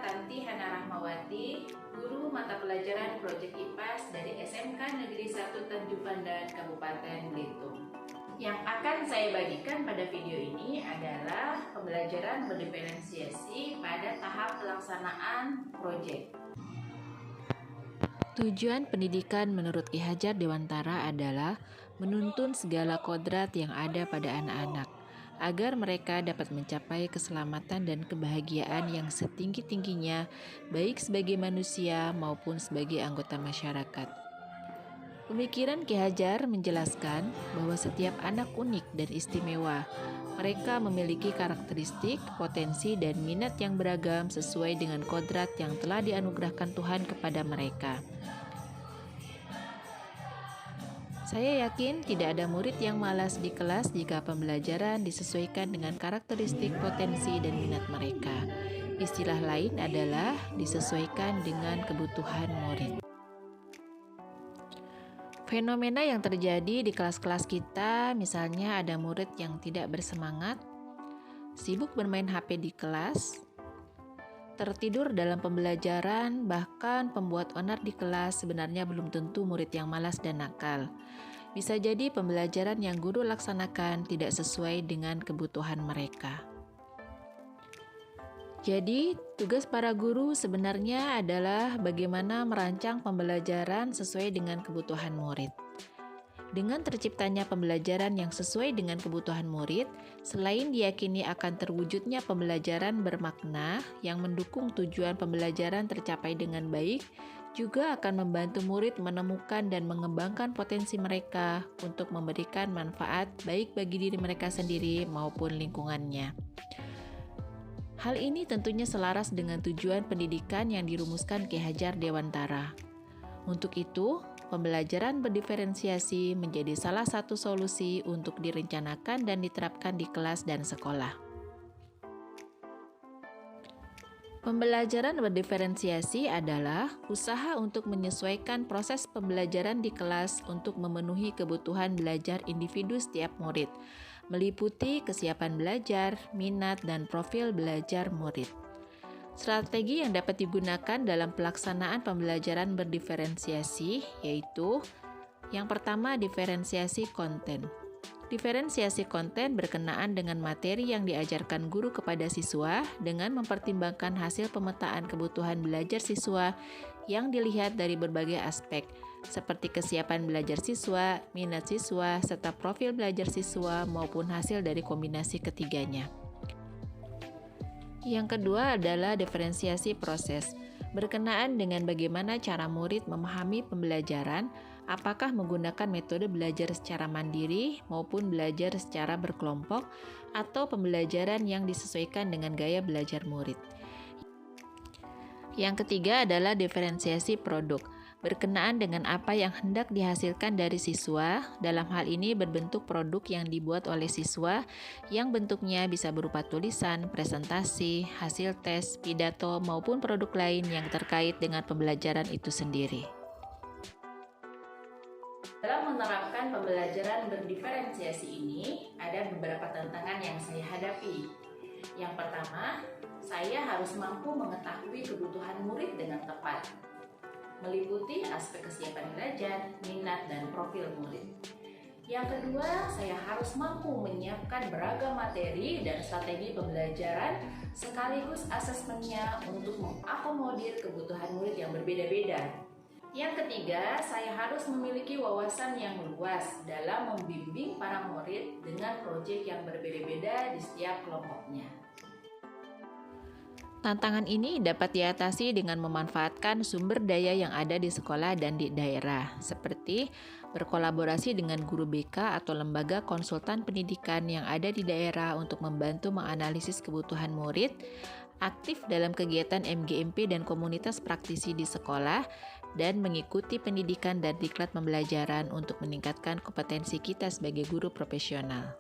Tanti Hana Rahmawati, guru mata pelajaran Project IPAS dari SMK Negeri 1 Tanjung Pandan, Kabupaten Belitung. Yang akan saya bagikan pada video ini adalah pembelajaran berdiferensiasi pada tahap pelaksanaan proyek. Tujuan pendidikan menurut Ki Hajar Dewantara adalah menuntun segala kodrat yang ada pada anak-anak, agar mereka dapat mencapai keselamatan dan kebahagiaan yang setinggi-tingginya, baik sebagai manusia maupun sebagai anggota masyarakat. Pemikiran Ki Hajar menjelaskan bahwa setiap anak unik dan istimewa. Mereka memiliki karakteristik, potensi, dan minat yang beragam sesuai dengan kodrat yang telah dianugerahkan Tuhan kepada mereka. Saya yakin tidak ada murid yang malas di kelas jika pembelajaran disesuaikan dengan karakteristik, potensi, dan minat mereka. Istilah lain adalah disesuaikan dengan kebutuhan murid. Fenomena yang terjadi di kelas-kelas kita, misalnya ada murid yang tidak bersemangat, sibuk bermain HP di kelas, tertidur dalam pembelajaran, bahkan pembuat onar di kelas sebenarnya belum tentu murid yang malas dan nakal. Bisa jadi pembelajaran yang guru laksanakan tidak sesuai dengan kebutuhan mereka. Jadi, tugas para guru sebenarnya adalah bagaimana merancang pembelajaran sesuai dengan kebutuhan murid. Dengan terciptanya pembelajaran yang sesuai dengan kebutuhan murid, selain diyakini akan terwujudnya pembelajaran bermakna yang mendukung tujuan pembelajaran tercapai dengan baik, juga akan membantu murid menemukan dan mengembangkan potensi mereka untuk memberikan manfaat baik bagi diri mereka sendiri maupun lingkungannya. Hal ini tentunya selaras dengan tujuan pendidikan yang dirumuskan Ki Hajar Dewantara. Untuk itu, pembelajaran berdiferensiasi menjadi salah satu solusi untuk direncanakan dan diterapkan di kelas dan sekolah. Pembelajaran berdiferensiasi adalah usaha untuk menyesuaikan proses pembelajaran di kelas untuk memenuhi kebutuhan belajar individu setiap murid, meliputi kesiapan belajar, minat, dan profil belajar murid. Strategi yang dapat digunakan dalam pelaksanaan pembelajaran berdiferensiasi yaitu yang pertama, diferensiasi konten. Diferensiasi konten berkenaan dengan materi yang diajarkan guru kepada siswa dengan mempertimbangkan hasil pemetaan kebutuhan belajar siswa yang dilihat dari berbagai aspek, seperti kesiapan belajar siswa, minat siswa, serta profil belajar siswa maupun hasil dari kombinasi ketiganya. Yang kedua adalah diferensiasi proses, berkenaan dengan bagaimana cara murid memahami pembelajaran, apakah menggunakan metode belajar secara mandiri maupun belajar secara berkelompok, atau pembelajaran yang disesuaikan dengan gaya belajar murid. Yang ketiga adalah diferensiasi produk, berkenaan dengan apa yang hendak dihasilkan dari siswa, dalam hal ini berbentuk produk yang dibuat oleh siswa, yang bentuknya bisa berupa tulisan, presentasi, hasil tes, pidato, maupun produk lain yang terkait dengan pembelajaran itu sendiri. Dalam menerapkan pembelajaran berdiferensiasi ini, ada beberapa tantangan yang saya hadapi. Yang pertama, saya harus mampu mengetahui kebutuhan murid dengan tepat, meliputi aspek kesiapan belajar, minat, dan profil murid. Yang kedua, saya harus mampu menyiapkan beragam materi dan strategi pembelajaran sekaligus asesmennya untuk mengakomodir kebutuhan murid yang berbeda-beda. Yang ketiga, saya harus memiliki wawasan yang luas dalam membimbing para murid dengan proyek yang berbeda-beda di setiap kelompoknya. Tantangan ini dapat diatasi dengan memanfaatkan sumber daya yang ada di sekolah dan di daerah, seperti berkolaborasi dengan guru BK atau lembaga konsultan pendidikan yang ada di daerah untuk membantu menganalisis kebutuhan murid, aktif dalam kegiatan MGMP dan komunitas praktisi di sekolah, dan mengikuti pendidikan dan diklat pembelajaran untuk meningkatkan kompetensi kita sebagai guru profesional.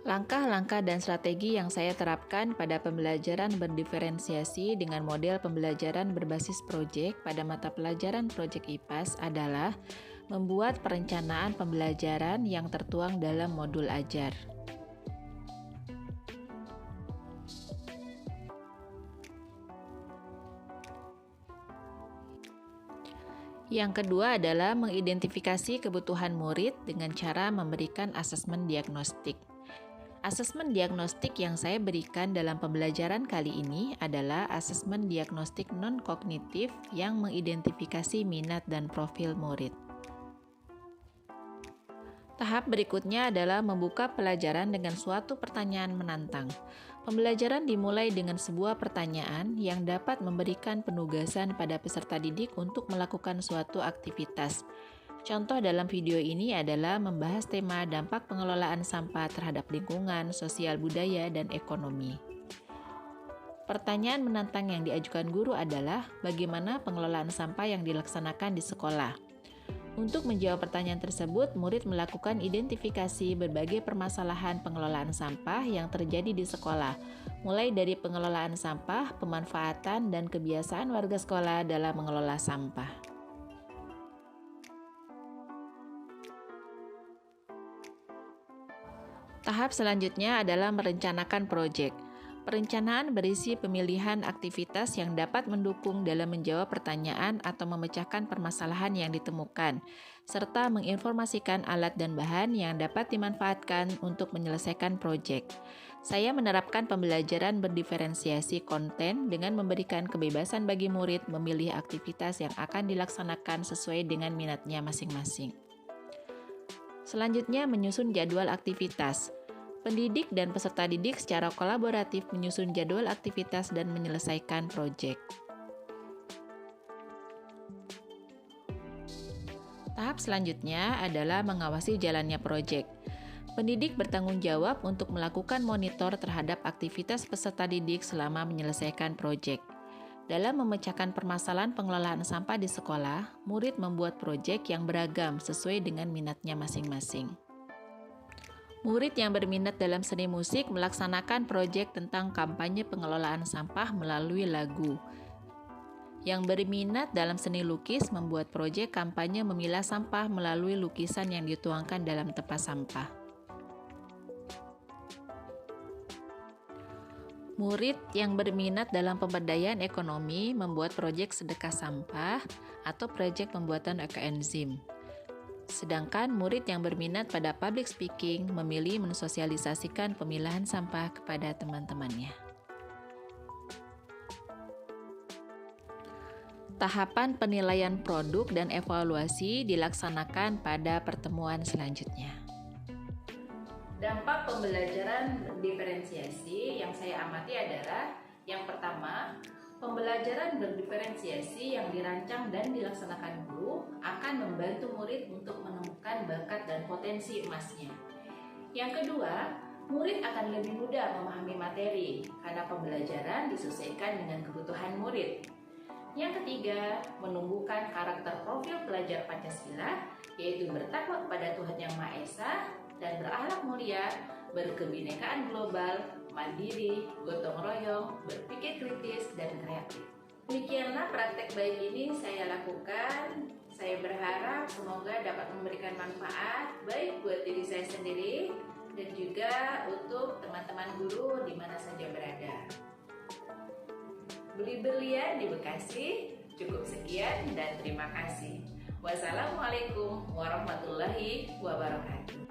Langkah-langkah dan strategi yang saya terapkan pada pembelajaran berdiferensiasi dengan model pembelajaran berbasis proyek pada mata pelajaran Project IPAS adalah membuat perencanaan pembelajaran yang tertuang dalam modul ajar. Yang kedua adalah mengidentifikasi kebutuhan murid dengan cara memberikan asesmen diagnostik. Asesmen diagnostik yang saya berikan dalam pembelajaran kali ini adalah asesmen diagnostik non-kognitif yang mengidentifikasi minat dan profil murid. Tahap berikutnya adalah membuka pelajaran dengan suatu pertanyaan menantang. Pembelajaran dimulai dengan sebuah pertanyaan yang dapat memberikan penugasan pada peserta didik untuk melakukan suatu aktivitas. Contoh dalam video ini adalah membahas tema dampak pengelolaan sampah terhadap lingkungan, sosial budaya, dan ekonomi. Pertanyaan menantang yang diajukan guru adalah bagaimana pengelolaan sampah yang dilaksanakan di sekolah. Untuk menjawab pertanyaan tersebut, murid melakukan identifikasi berbagai permasalahan pengelolaan sampah yang terjadi di sekolah, mulai dari pengelolaan sampah, pemanfaatan, dan kebiasaan warga sekolah dalam mengelola sampah. Tahap selanjutnya adalah merencanakan proyek. Perencanaan berisi pemilihan aktivitas yang dapat mendukung dalam menjawab pertanyaan atau memecahkan permasalahan yang ditemukan, serta menginformasikan alat dan bahan yang dapat dimanfaatkan untuk menyelesaikan proyek. Saya menerapkan pembelajaran berdiferensiasi konten dengan memberikan kebebasan bagi murid memilih aktivitas yang akan dilaksanakan sesuai dengan minatnya masing-masing. Selanjutnya, menyusun jadwal aktivitas. Pendidik dan peserta didik secara kolaboratif menyusun jadwal aktivitas dan menyelesaikan proyek. Tahap selanjutnya adalah mengawasi jalannya proyek. Pendidik bertanggung jawab untuk melakukan monitor terhadap aktivitas peserta didik selama menyelesaikan proyek. Dalam memecahkan permasalahan pengelolaan sampah di sekolah, murid membuat proyek yang beragam sesuai dengan minatnya masing-masing. Murid yang berminat dalam seni musik melaksanakan proyek tentang kampanye pengelolaan sampah melalui lagu. Yang berminat dalam seni lukis membuat proyek kampanye memilah sampah melalui lukisan yang dituangkan dalam tempat sampah. Murid yang berminat dalam pemberdayaan ekonomi membuat proyek sedekah sampah atau proyek pembuatan ekoenzim. Sedangkan murid yang berminat pada public speaking memilih mensosialisasikan pemilahan sampah kepada teman-temannya. Tahapan penilaian produk dan evaluasi dilaksanakan pada pertemuan selanjutnya. Dampak pembelajaran berdiferensiasi yang saya amati adalah yang pertama, pembelajaran berdiferensiasi yang dirancang dan dilaksanakan guru akan membantu murid untuk menemukan bakat dan potensi emasnya. Yang kedua, murid akan lebih mudah memahami materi karena pembelajaran disesuaikan dengan kebutuhan murid. Yang ketiga, menumbuhkan karakter profil pelajar Pancasila, yaitu bertakwa kepada Tuhan Yang Maha Esa dan berakhlak mulia, berkebinekaan global, mandiri, gotong royong, berpikir kritis, dan kreatif. Demikianlah praktek baik ini saya lakukan. Saya berharap semoga dapat memberikan manfaat baik buat diri saya sendiri dan juga untuk teman-teman guru di mana saja berada. Beli berlian di Bekasi. Cukup sekian dan terima kasih. Wassalamualaikum warahmatullahi wabarakatuh.